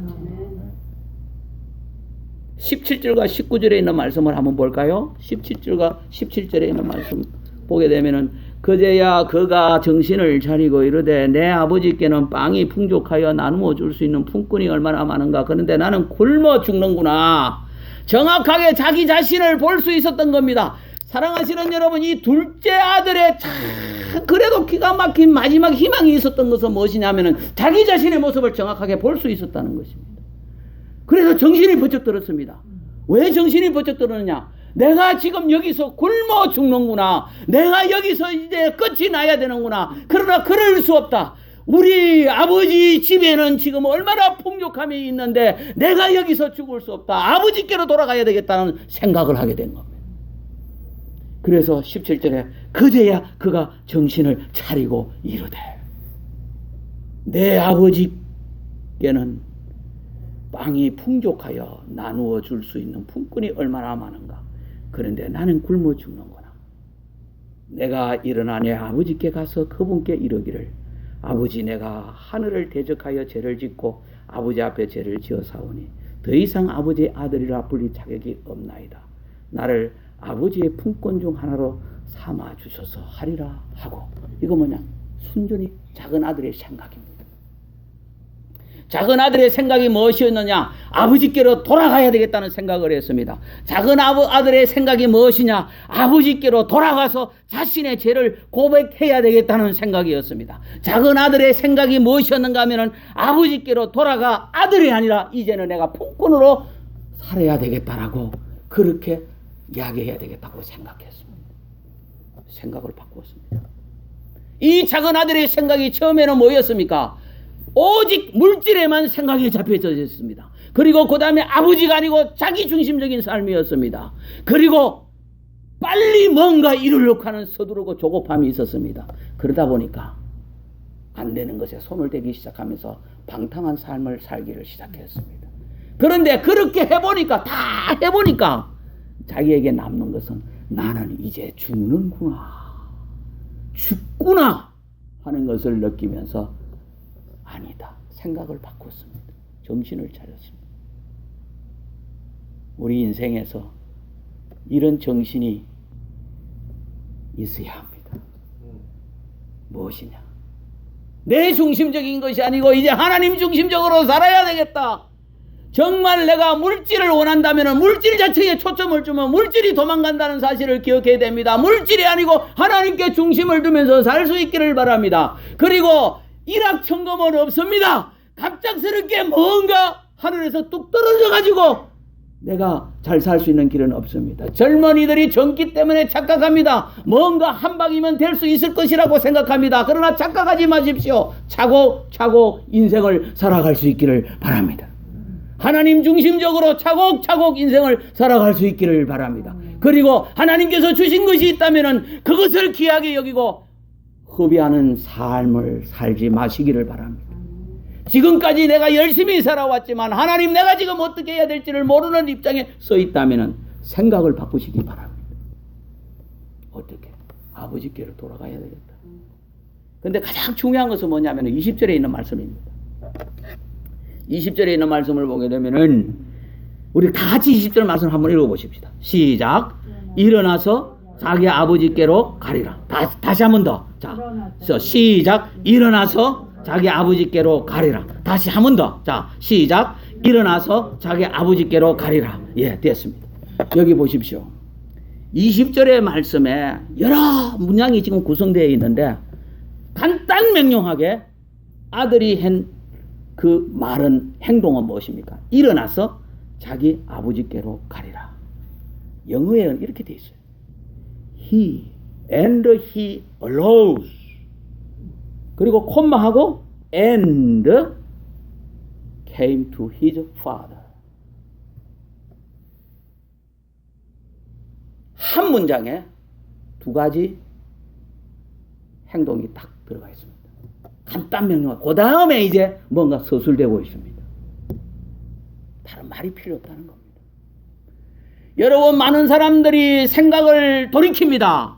17절과 19절에 있는 말씀을 한번 볼까요? 17절과 17절에 있는 말씀 보게 되면은 그제야 그가 정신을 차리고 이르되 내 아버지께는 빵이 풍족하여 나누어 줄 수 있는 품꾼이 얼마나 많은가. 그런데 나는 굶어 죽는구나. 정확하게 자기 자신을 볼 수 있었던 겁니다. 사랑하시는 여러분, 이 둘째 아들의 참 그래도 기가 막힌 마지막 희망이 있었던 것은 무엇이냐면은 자기 자신의 모습을 정확하게 볼 수 있었다는 것입니다. 그래서 정신이 번쩍 들었습니다. 왜 정신이 번쩍 들었느냐? 내가 지금 여기서 굶어 죽는구나. 내가 여기서 이제 끝이 나야 되는구나. 그러나 그럴 수 없다. 우리 아버지 집에는 지금 얼마나 풍족함이 있는데 내가 여기서 죽을 수 없다. 아버지께로 돌아가야 되겠다는 생각을 하게 된 겁니다. 그래서 17절에 그제야 그가 정신을 차리고 이르되 내 아버지께는 빵이 풍족하여 나누어 줄 수 있는 품꾼이 얼마나 많은가. 그런데 나는 굶어 죽는구나. 내가 일어나 내 아버지께 가서 그분께 이르기를 아버지 내가 하늘을 대적하여 죄를 짓고 아버지 앞에 죄를 지어 사오니 더 이상 아버지의 아들이라 불릴 자격이 없나이다. 나를 아버지의 품꾼 중 하나로 삼아 주셔서 하리라 하고. 이거 뭐냐? 순전히 작은 아들의 생각입니다. 작은 아들의 생각이 무엇이었느냐? 아버지께로 돌아가야 되겠다는 생각을 했습니다. 작은 아들의 생각이 무엇이냐? 아버지께로 돌아가서 자신의 죄를 고백해야 되겠다는 생각이었습니다. 작은 아들의 생각이 무엇이었는가 하면은 아버지께로 돌아가 아들이 아니라 이제는 내가 품꾼으로 살아야 되겠다라고 그렇게 이야기해야 되겠다고 생각했습니다. 생각을 바꾸었습니다. 이 작은 아들의 생각이 처음에는 뭐였습니까? 오직 물질에만 생각이 잡혀져 있습니다. 그리고 그 다음에 아버지가 아니고 자기 중심적인 삶이었습니다. 그리고 빨리 뭔가 이루려고 하는 서두르고 조급함이 있었습니다. 그러다 보니까 안 되는 것에 손을 대기 시작하면서 방탕한 삶을 살기를 시작했습니다. 그런데 그렇게 해보니까 다 해보니까 자기에게 남는 것은 나는 이제 죽는구나, 죽구나 하는 것을 느끼면서 아니다. 생각을 바꿨습니다. 정신을 차렸습니다. 우리 인생에서 이런 정신이 있어야 합니다. 무엇이냐? 내 중심적인 것이 아니고 이제 하나님 중심적으로 살아야 되겠다. 정말 내가 물질을 원한다면 물질 자체에 초점을 주면 물질이 도망간다는 사실을 기억해야 됩니다. 물질이 아니고 하나님께 중심을 두면서 살 수 있기를 바랍니다. 그리고 일확천금은 없습니다. 갑작스럽게 뭔가 하늘에서 뚝 떨어져가지고 내가 잘 살 수 있는 길은 없습니다. 젊은이들이 젊기 때문에 착각합니다. 뭔가 한 방이면 될 수 있을 것이라고 생각합니다. 그러나 착각하지 마십시오. 차곡차곡 인생을 살아갈 수 있기를 바랍니다. 하나님 중심적으로 차곡차곡 인생을 살아갈 수 있기를 바랍니다. 그리고 하나님께서 주신 것이 있다면 그것을 귀하게 여기고 허비하는 삶을 살지 마시기를 바랍니다. 지금까지 내가 열심히 살아왔지만 하나님 내가 지금 어떻게 해야 될지를 모르는 입장에 서 있다면 생각을 바꾸시기 바랍니다. 어떻게? 아버지께로 돌아가야 되겠다. 근데 가장 중요한 것은 뭐냐면 20절에 있는 말씀입니다. 20절에 있는 말씀을 보게 되면은 우리 다 같이 20절 말씀 한번 읽어보십시다. 시작. 일어나서 자기 아버지께로 가리라. 다시 한 번 더. 자, 시작. 일어나서 자기 아버지께로 가리라. 다시 한 번 더. 자, 시작. 일어나서 자기 아버지께로 가리라. 예, 됐습니다. 여기 보십시오. 20절의 말씀에 여러 문장이 지금 구성되어 있는데 간단 명료하게 아들이 한 그 말은 행동은 무엇입니까? 일어나서 자기 아버지께로 가리라. 영어에는 이렇게 되어 있어요. He arose. 그리고 콤마하고 and came to his father. 한 문장에 두 가지 행동이 딱 들어가 있습니다. 간단 명료하고 그 다음에 이제 뭔가 서술되고 있습니다. 다른 말이 필요 없다는 겁니다. 여러분, 많은 사람들이 생각을 돌이킵니다.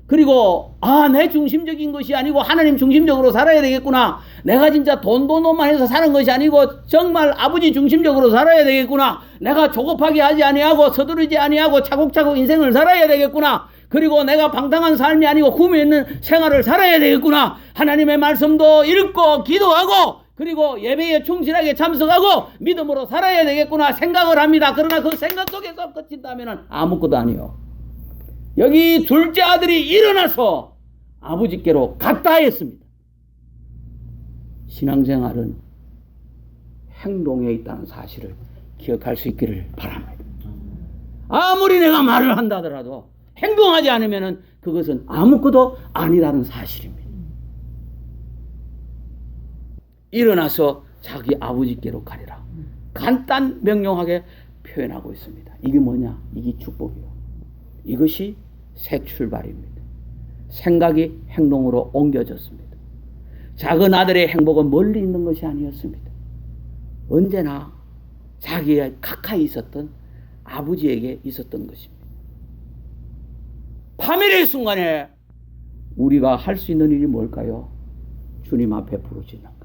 그리고 내 중심적인 것이 아니고 하나님 중심적으로 살아야 되겠구나. 내가 진짜 돈만 해서 사는 것이 아니고 정말 아버지 중심적으로 살아야 되겠구나. 내가 조급하게 하지 아니하고 서두르지 아니하고 차곡차곡 인생을 살아야 되겠구나. 그리고 내가 방탕한 삶이 아니고 품에 있는 생활을 살아야 되겠구나. 하나님의 말씀도 읽고 기도하고 그리고 예배에 충실하게 참석하고 믿음으로 살아야 되겠구나 생각을 합니다. 그러나 그 생각 속에서 그친다면 아무것도 아니요. 여기 둘째 아들이 일어나서 아버지께로 갔다 했습니다. 신앙생활은 행동에 있다는 사실을 기억할 수 있기를 바랍니다. 아무리 내가 말을 한다더라도 행동하지 않으면 그것은 아무것도 아니라는 사실입니다. 일어나서 자기 아버지께로 가리라. 간단 명료하게 표현하고 있습니다. 이게 뭐냐? 이게 축복이요. 이것이 새 출발입니다. 생각이 행동으로 옮겨졌습니다. 작은 아들의 행복은 멀리 있는 것이 아니었습니다. 언제나 자기가 가까이 있었던 아버지에게 있었던 것입니다. 파멸의 순간에 우리가 할 수 있는 일이 뭘까요? 주님 앞에 부르짖는 겁니다.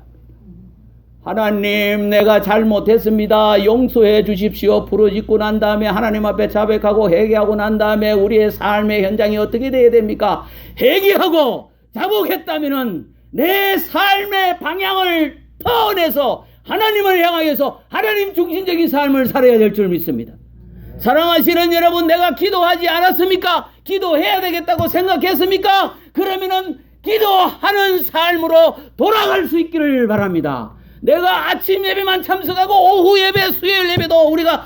하나님, 내가 잘못했습니다. 용서해 주십시오. 부르짖고 난 다음에 하나님 앞에 자백하고 회개하고 난 다음에 우리의 삶의 현장이 어떻게 돼야 됩니까? 회개하고 자복했다면은 내 삶의 방향을 터내서 하나님을 향하여서 하나님 중심적인 삶을 살아야 될 줄 믿습니다. 사랑하시는 여러분, 내가 기도하지 않았습니까? 기도해야 되겠다고 생각했습니까? 그러면은 기도하는 삶으로 돌아갈 수 있기를 바랍니다. 내가 아침 예배만 참석하고 오후 예배, 수요일 예배도 우리가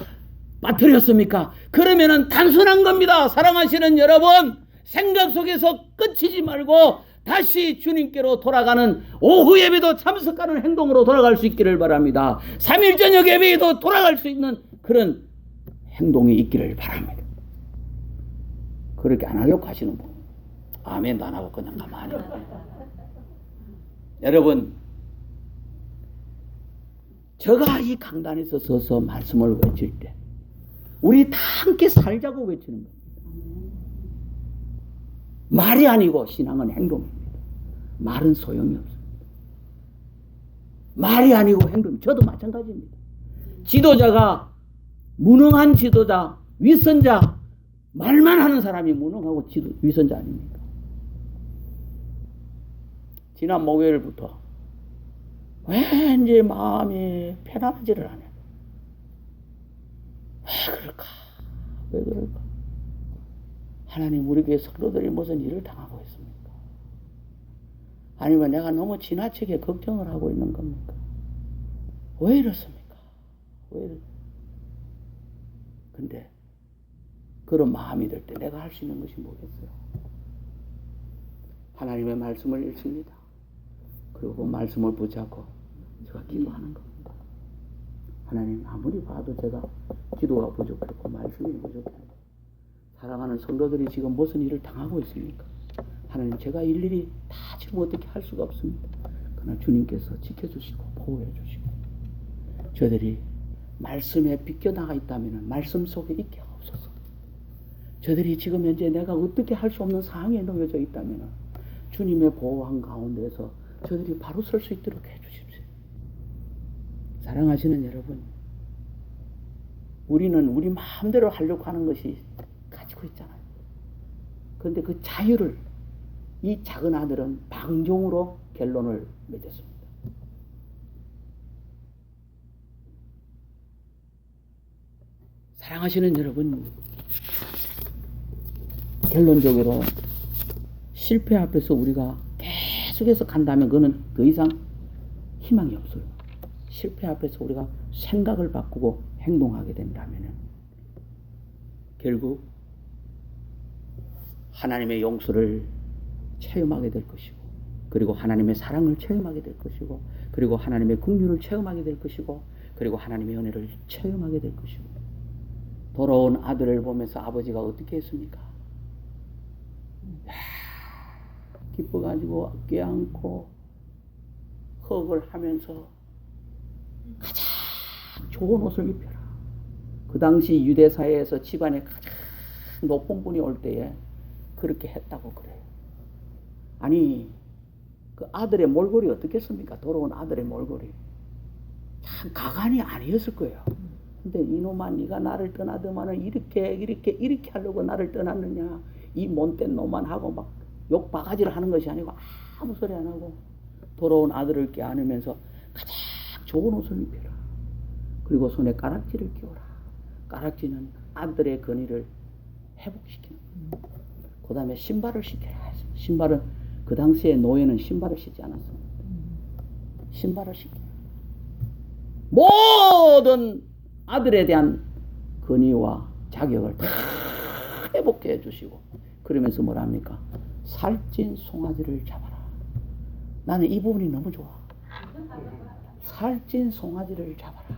맡으렸습니까? 그러면은 단순한 겁니다. 사랑하시는 여러분, 생각 속에서 끝이지 말고 다시 주님께로 돌아가는 오후 예배도 참석하는 행동으로 돌아갈 수 있기를 바랍니다. 3일 저녁 예배에도 돌아갈 수 있는 그런 행동이 있기를 바랍니다. 그렇게 안 하려고 하시는 분, 아멘도 안 하고 그냥 가만히. 여러분, 제가 이 강단에서 서서 말씀을 외칠 때 우리 다 함께 살자고 외치는 겁니다. 말이 아니고 신앙은 행동입니다. 말은 소용이 없습니다. 말이 아니고 행동, 저도 마찬가지입니다. 지도자가 무능한 지도자, 위선자, 말만 하는 사람이 무능하고 위선자 아닙니까? 지난 목요일부터 왠지 마음이 편안하지를 않아요. 왜 그럴까? 왜 그럴까? 하나님, 우리 교회 성도들이 무슨 일을 당하고 있습니까? 아니면 내가 너무 지나치게 걱정을 하고 있는 겁니까? 왜 이렇습니까? 왜 이렇습니까? 근데 그런 마음이 들 때 내가 할 수 있는 것이 뭐겠어요? 하나님의 말씀을 읽습니다. 그리고 그 말씀을 붙잡고 제가 기도하는 겁니다. 하나님, 아무리 봐도 제가 기도가 부족했고 말씀이 부족해요. 사랑하는 성도들이 지금 무슨 일을 당하고 있습니까? 하나님, 제가 일일이 다 지금 어떻게 할 수가 없습니다. 그러나 주님께서 지켜주시고 보호해 주시고 저들이 말씀에 비껴나가 있다면 말씀 속에 있게 하옵소서. 저들이 지금 현재 내가 어떻게 할 수 없는 상황에 놓여져 있다면 주님의 보호한 가운데서 저들이 바로 설 수 있도록 해주십시오. 사랑하시는 여러분, 우리는 우리 마음대로 하려고 하는 것이 가지고 있잖아요. 그런데 그 자유를 이 작은 아들은 방종으로 결론을 맺었습니다. 사랑하시는 여러분, 결론적으로 실패 앞에서 우리가 계속해서 간다면 그거는 더 이상 희망이 없어요. 실패 앞에서 우리가 생각을 바꾸고 행동하게 된다면 결국 하나님의 용서를 체험하게 될 것이고, 그리고 하나님의 사랑을 체험하게 될 것이고, 그리고 하나님의 긍휼을 체험하게 될 것이고, 그리고 하나님의 은혜를 체험하게 될 것이고, 돌아온 아들을 보면서 아버지가 어떻게 했습니까? 기뻐가지고 껴안고 허그를 하면서 가장 좋은 옷을 입혀라. 그 당시 유대사회에서 집안에 가장 높은 분이 올 때에 그렇게 했다고 그래요. 아니, 그 아들의 몰골이 어떻겠습니까? 돌아온 아들의 몰골이 참 가관이 아니었을 거예요. 근데 이놈아, 네가 나를 떠나더만은 이렇게 하려고 나를 떠났느냐, 이 못된 놈만 하고 막 욕바가지를 하는 것이 아니고 아무 소리 안 하고 돌아온 아들을 껴안으면서 가장 좋은 옷을 입혀라. 그리고 손에 가락지를 끼워라. 가락지는 아들의 근위를 회복시키는 거예요. 그 다음에 신발을 시켜라. 신발은 그 당시에 노예는 신발을 신지 않았습니다. 신발을 시켜라. 모든 아들에 대한 근위와 자격을 다 회복해 주시고, 그러면서 뭐라 합니까? 살찐 송아지를 잡아라. 나는 이 부분이 너무 좋아. 살찐 송아지를 잡아라.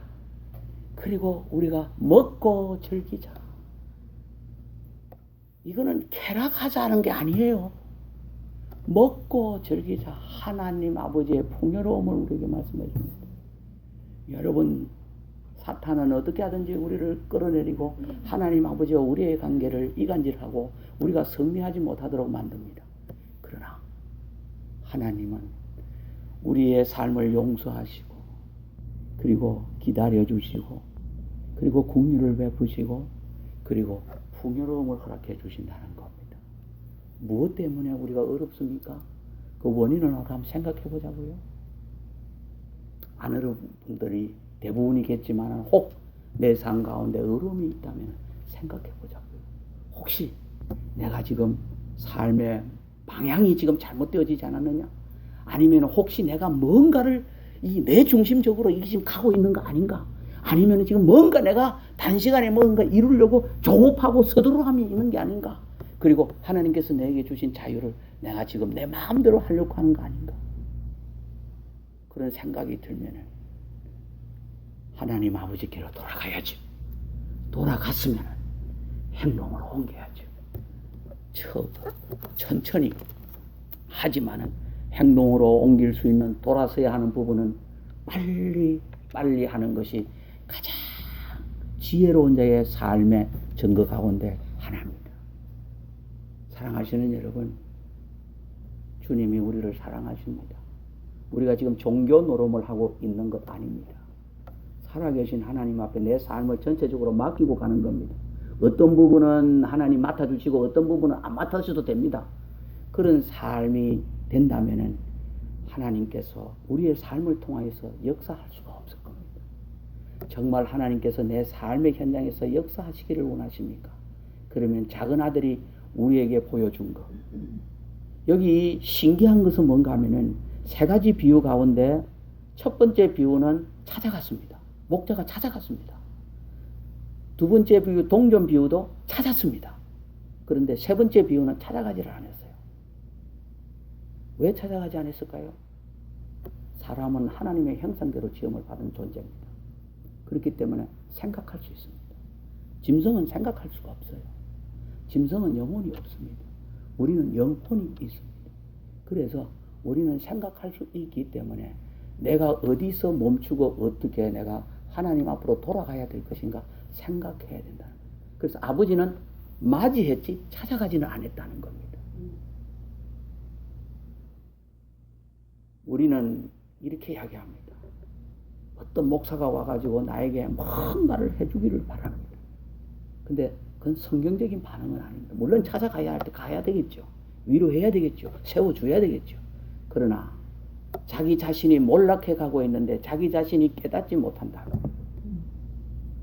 그리고 우리가 먹고 즐기자. 이거는 쾌락하자는 게 아니에요. 먹고 즐기자. 하나님 아버지의 풍요로움을 우리에게 말씀해 줍니다. 여러분, 사탄은 어떻게 하든지 우리를 끌어내리고 하나님 아버지와 우리의 관계를 이간질하고 우리가 승리하지 못하도록 만듭니다. 그러나 하나님은 우리의 삶을 용서하시고, 그리고 기다려주시고, 그리고 긍휼을 베푸시고, 그리고 풍요로움을 허락해 주신다는 겁니다. 무엇 때문에 우리가 어렵습니까? 그 원인을 한번 생각해 보자고요. 안 어려운 분들이 대부분이겠지만 혹 내 삶 가운데 어려움이 있다면 생각해 보자고요. 혹시 내가 지금 삶의 방향이 지금 잘못되어지지 않았느냐? 아니면 혹시 내가 뭔가를 내 중심적으로 이게 지금 가고 있는 거 아닌가? 아니면 지금 뭔가 내가 단시간에 뭔가 이루려고 조급하고 서두르함이 있는 게 아닌가? 그리고 하나님께서 내게 주신 자유를 내가 지금 내 마음대로 하려고 하는 거 아닌가? 그런 생각이 들면은 하나님 아버지께로 돌아가야지. 돌아갔으면 행동으로 옮겨야죠. 천천히 하지만은 행동으로 옮길 수 있는, 돌아서야 하는 부분은 빨리 하는 것이 가장 지혜로운 자의 삶의 증거 가운데 하나입니다. 사랑하시는 여러분, 주님이 우리를 사랑하십니다. 우리가 지금 종교 노름을 하고 있는 것 아닙니다. 살아계신 하나님 앞에 내 삶을 전체적으로 맡기고 가는 겁니다. 어떤 부분은 하나님 맡아주시고 어떤 부분은 안 맡아주셔도 됩니다. 그런 삶이 된다면은 하나님께서 우리의 삶을 통하여서 역사할 수가 없을 겁니다. 정말 하나님께서 내 삶의 현장에서 역사하시기를 원하십니까? 그러면 작은 아들이 우리에게 보여준 것, 여기 신기한 것은 뭔가 하면은 세 가지 비유 가운데 첫 번째 비유는 찾아갔습니다. 목자가 찾아갔습니다. 두 번째 비유, 동전 비유도 찾았습니다. 그런데 세 번째 비유는 찾아가지를 않았어요. 왜 찾아가지 않았을까요? 사람은 하나님의 형상대로 지음을 받은 존재입니다. 그렇기 때문에 생각할 수 있습니다. 짐승은 생각할 수가 없어요. 짐승은 영혼이 없습니다. 우리는 영혼이 있습니다. 그래서 우리는 생각할 수 있기 때문에 내가 어디서 멈추고 어떻게 내가 하나님 앞으로 돌아가야 될 것인가 생각해야 된다는 거예요. 그래서 아버지는 맞이했지 찾아가지는 않았다는 겁니다. 우리는 이렇게 이야기합니다. 어떤 목사가 와가지고 나에게 뭔가를 해주기를 바랍니다. 근데 그건 성경적인 반응은 아닙니다. 물론 찾아가야 할 때 가야 되겠죠. 위로해야 되겠죠. 세워줘야 되겠죠. 그러나 자기 자신이 몰락해 가고 있는데 자기 자신이 깨닫지 못한다.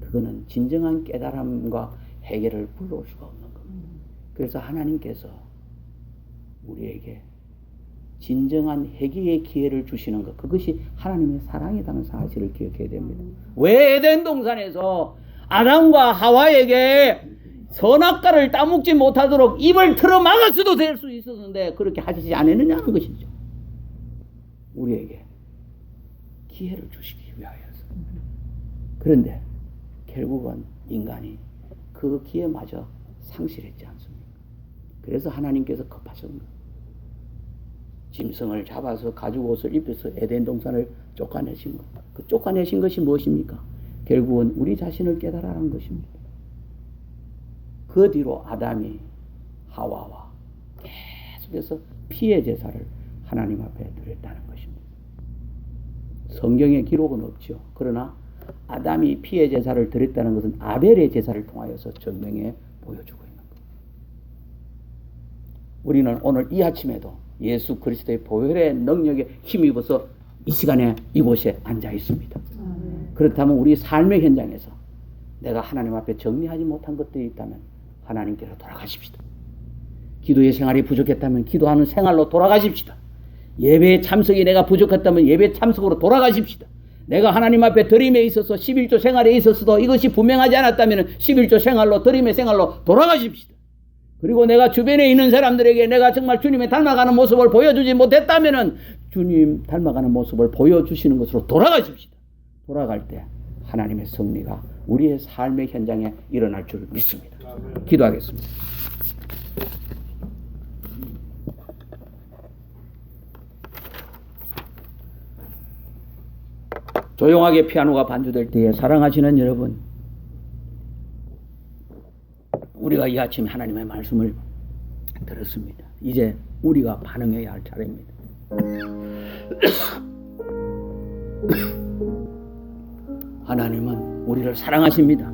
그거는 진정한 깨달음과 해결을 불러올 수가 없는 겁니다. 그래서 하나님께서 우리에게 진정한 회개의 기회를 주시는 것, 그것이 하나님의 사랑이라는 사실을 기억해야 됩니다. 왜 에덴 동산에서 아담과 하와에게 선악과를 따먹지 못하도록 입을 틀어 막았어도 될 수 있었는데 그렇게 하시지 않았느냐는 것이죠. 우리에게 기회를 주시기 위하여서. 그런데 결국은 인간이 그 기회마저 상실했지 않습니까? 그래서 하나님께서 급하셨습니다. 짐승을 잡아서 가죽 옷을 입혀서 에덴 동산을 쫓아내신 것. 그 쫓아내신 것이 무엇입니까? 결국은 우리 자신을 깨달아라는 것입니다. 그 뒤로 아담이 하와와 계속해서 피해 제사를 하나님 앞에 드렸다는 것입니다. 성경에 기록은 없죠. 그러나 아담이 피해 제사를 드렸다는 것은 아벨의 제사를 통하여서 증명해 보여주고 있는 겁니다. 우리는 오늘 이 아침에도 예수 그리스도의 보혈의 능력에 힘입어서 이 시간에 이곳에 앉아 있습니다. 그렇다면 우리 삶의 현장에서 내가 하나님 앞에 정리하지 못한 것들이 있다면 하나님께로 돌아가십시다. 기도의 생활이 부족했다면 기도하는 생활로 돌아가십시다. 예배의 참석이 내가 부족했다면 예배 참석으로 돌아가십시다. 내가 하나님 앞에 드림에 있어서 11조 생활에 있어서도 이것이 분명하지 않았다면 11조 생활로 드림의 생활로 돌아가십시다. 그리고 내가 주변에 있는 사람들에게 내가 정말 주님의 닮아가는 모습을 보여주지 못했다면 주님 닮아가는 모습을 보여주시는 것으로 돌아가십시다. 돌아갈 때 하나님의 승리가 우리의 삶의 현장에 일어날 줄 믿습니다. 기도하겠습니다. 조용하게 피아노가 반주될 때에 사랑하시는 여러분, 우리가 이 아침에 하나님의 말씀을 들었습니다. 이제 우리가 반응해야 할 차례입니다. 하나님은 우리를 사랑하십니다.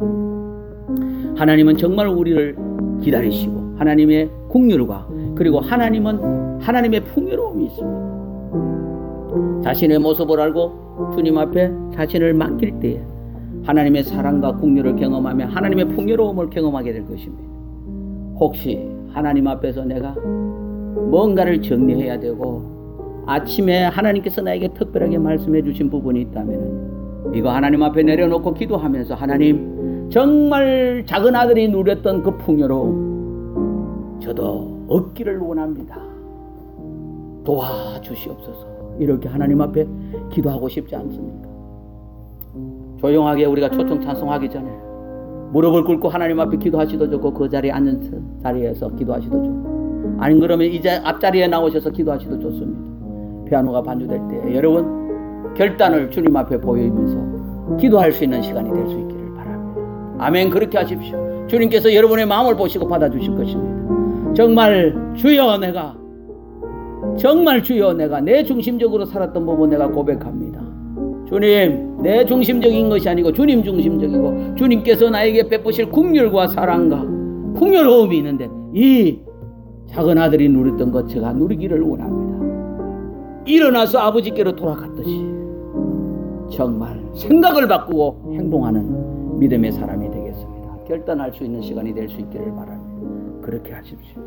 하나님은 정말 우리를 기다리시고 하나님의 긍휼과 그리고 하나님은 하나님의 풍요로움이 있습니다. 자신의 모습을 알고 주님 앞에 자신을 맡길 때에 하나님의 사랑과 긍휼을 경험하며 하나님의 풍요로움을 경험하게 될 것입니다. 혹시 하나님 앞에서 내가 뭔가를 정리해야 되고 아침에 하나님께서 나에게 특별하게 말씀해 주신 부분이 있다면 이거 하나님 앞에 내려놓고 기도하면서 하나님 정말 작은 아들이 누렸던 그 풍요로움 저도 얻기를 원합니다. 도와주시옵소서. 이렇게 하나님 앞에 기도하고 싶지 않습니까? 조용하게 우리가 초청 찬송하기 전에 무릎을 꿇고 하나님 앞에 기도하시도 좋고 그 자리에 앉은 자리에서 기도하시도 좋고 아니 그러면 이제 앞자리에 나오셔서 기도하시도 좋습니다. 피아노가 반주될 때 여러분 결단을 주님 앞에 보이면서 기도할 수 있는 시간이 될 수 있기를 바랍니다. 아멘. 그렇게 하십시오. 주님께서 여러분의 마음을 보시고 받아주실 것입니다. 정말 주여 내가 내 중심적으로 살았던 부분 내가 고백합니다. 주님 내 중심적인 것이 아니고 주님 중심적이고 주님께서 나에게 베푸실 긍휼과 사랑과 풍요로움이 있는데 이 작은 아들이 누렸던 것 제가 누리기를 원합니다. 일어나서 아버지께로 돌아갔듯이 정말 생각을 바꾸고 행동하는 믿음의 사람이 되겠습니다. 결단할 수 있는 시간이 될 수 있기를 바랍니다. 그렇게 하십시오.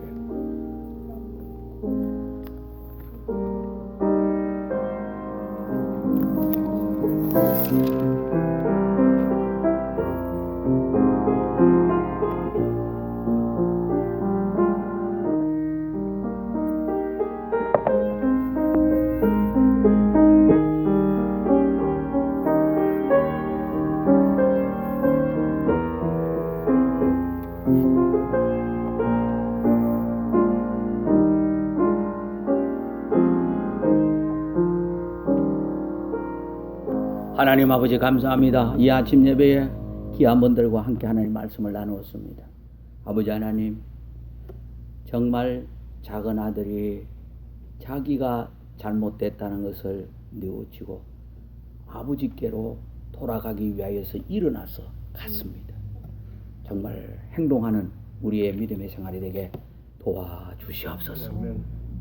하나님 아버지 감사합니다. 이 아침 예배에 귀한 분들과 함께 하나님 말씀을 나누었습니다. 아버지 하나님 정말 작은 아들이 자기가 잘못됐다는 것을 뉘우치고 아버지께로 돌아가기 위하여서 일어나서 갔습니다. 정말 행동하는 우리의 믿음의 생활이 되게 도와주시옵소서.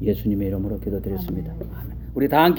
예수님의 이름으로 기도드렸습니다. 아멘. 우리 다 함께